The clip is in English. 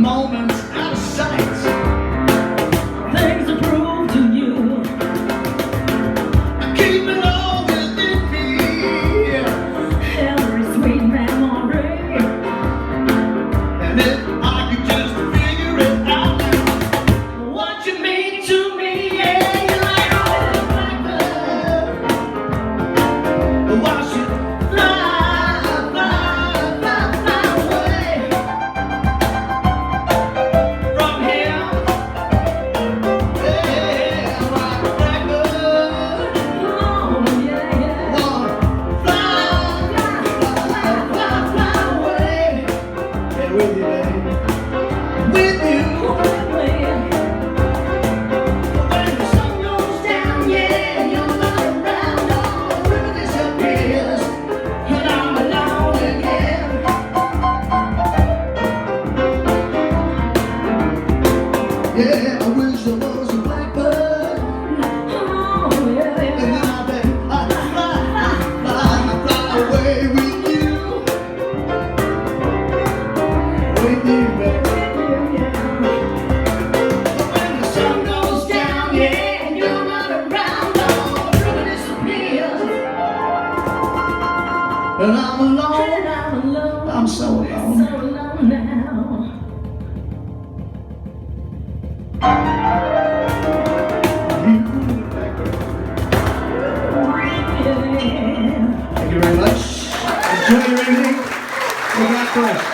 moments out of sight. Things to prove to you. I keep it all within me. Every sweet memory. And if I could just figure it out, What you mean to me, yeah, you're like a little blackbird. why should Fly, fly, fly, fly away from here? Yeah, like a blackbird. Oh, yeah, yeah. Wanna fly, Fly, fly, fly away. yeah, with you, baby. With you. When the sun goes down, yeah, you're not around, no, the river disappears, and I'm alone again. Yeah, I wish there was a blackbird, Oh, yeah, and then yeah. I bet I'd fly away with you, baby. When the sun goes down, yeah, and you're not around, no, the river disappears, and I'm alone. And I'm alone. I'm so alone. So alone now. You, Yeah. thank you very much. Enjoy your evening. We're back first.